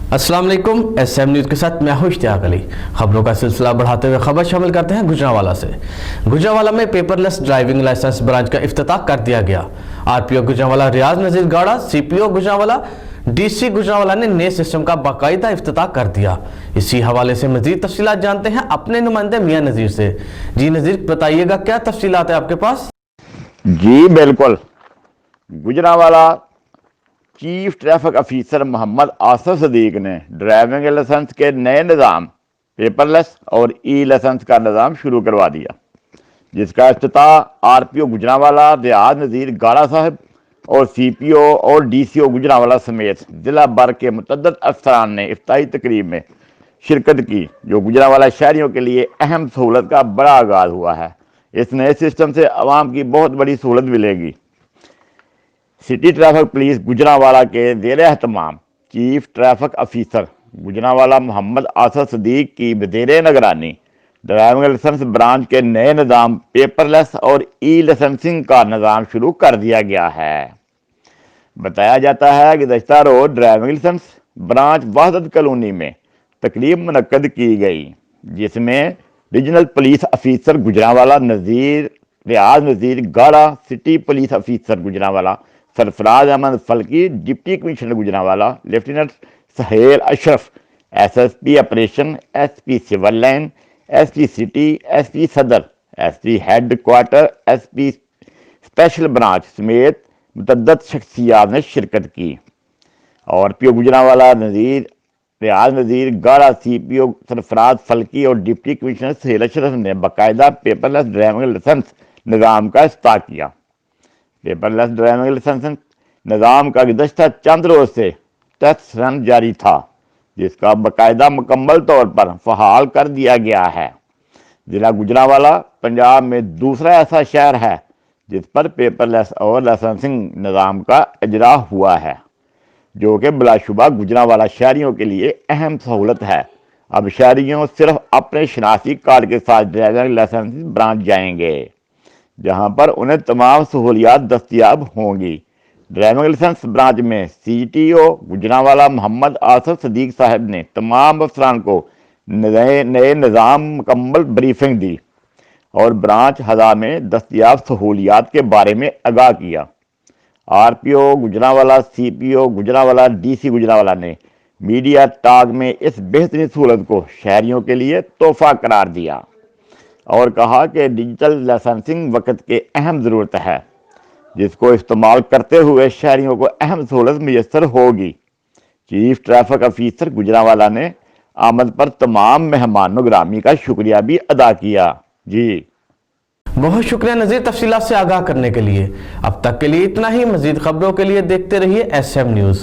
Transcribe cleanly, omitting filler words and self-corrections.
अस्सलाम वालेकुम। SM news के साथ मैं हूं इश्तियाक अली। खबरों का सिलसिला बढ़ाते हुए खबर शामिल करते हैं गुजरांवाला से। गुजरांवाला में पेपरलेस ड्राइविंग लाइसेंस ब्रांच का इफ्तिताह कर दिया गया। RPO गुजरांवाला रियाज नजीर गाड़ा, CPO गुजरांवाला, DC गुजरांवाला ने नए सिस्टम का बाकायदा इफ्तिताह कर दिया। इसी हवाले से मजीद तफसीलात जानते हैं अपने नुमाइंदे मियां नजीर से। जी नजीर, बताइएगा क्या तफसीलात है आपके पास? जी बिल्कुल। Gujranwala chief traffic officer Mohammad Asif Sadiq ने ड्राइविंग लाइसेंस के नए निज़ाम पेपरलेस और ई लाइसेंस का निज़ाम शुरू करवा दिया, जिसका इफ्तिताह RPO गुजरांवाला रियाज नज़ीर गाड़ा साहब और CPO और DCO गुजरांवाला समेत जिला भर के मुतअद्दिद अफसरान ने इफ्तिताही तकरीब में शिरकत की, जो गुजरांवाला शहरियों के लिए अहम सहूलत का बड़ा आगाज़ हुआ है। इस नए सिस्टम से आवाम की बहुत बड़ी सहूलत मिलेगी। सिटी ट्रैफिक पुलिस गुजरांवाला के ज़ेर एहतमाम chief traffic officer Gujranwala Mohammad Asif Sadiq की वज़ीर निगरानी ड्राइविंग लाइसेंस ब्रांच के नए निज़ाम पेपरलेस और ई लाइसेंसिंग का निज़ाम शुरू कर दिया गया है। बताया जाता है कि गुज़श्ता रोज़ driving licence branch Wahdat colony में तकरीब मुनक्कद की गई, जिसमें regional police officer Gujranwala Riaz Nazir Gada, city police officer Gujranwala Sarfraz Ahmed Falki, deputy commissioner Gujranwala lieutenant Sohail Ashraf, SSP operation, SP civil line, SP city, SP Sadar, SP head quarter, SP special branch समेत मुतअद्दिद शख्सियात ने शिरकत की। और RPO गुजरांवाला रियाज नज़ीर गाड़ा, CPO सरफराज फल्की और डिप्टी कमिश्नर सहेल अशरफ ने बाकायदा पेपरलेस ड्राइविंग लाइसेंस निज़ाम का इफ्तिताह किया। पेपरलेस ड्राइविंग लाइसेंस निज़ाम का गुज़श्ता चंद रोज से टेस्ट रन जारी था, जिसका बाकायदा मुकम्मल तौर पर फ़हाल कर दिया गया है। जिला गुजरांवाला पंजाब में दूसरा ऐसा शहर है जिस पर पेपरलेस और लाइसेंसिंग निज़ाम का इजरा हुआ है, जो कि बिलाशुबा गुजरांवाला शहरियों के लिए अहम सहूलत है। अब शहरियों सिर्फ अपने शनाख्ती कार्ड के साथ ड्राइविंग लाइसेंस ब्रांच जाएंगे, जहां पर उन्हें तमाम सहूलियात दस्तियाब होंगी। ड्राइविंग लाइसेंस ब्रांच में CTO गुजरांवाला मोहम्मद आसिफ सदीक साहब ने तमाम अफसरान को नए निज़ाम मुकम्मल ब्रीफिंग दी और ब्रांच हज़ा में दस्तियाब सहूलियात के बारे में आगाह किया। RPO Gujranwala, CPO Gujranwala, DC Gujranwala ने मीडिया टॉक में इस बेहतरीन सहूलत को शहरियों के लिए तोहफा करार दिया और कहा कि डिजिटल लाइसेंसिंग वक्त के अहम ज़रूरत है, जिसको इस्तेमाल करते हुए शहरियों को अहम सहूलत मुयस्सर होगी। चीफ ट्रैफिक अफीसर गुजरांवाला ने आमद पर तमाम मेहमानों ग्रामी का शुक्रिया भी अदा किया। जी बहुत शुक्रिया नजीर तफसीलात से आगाह करने के लिए। अब तक के लिए इतना ही। मजीद खबरों के लिए देखते रहिए SM न्यूज़।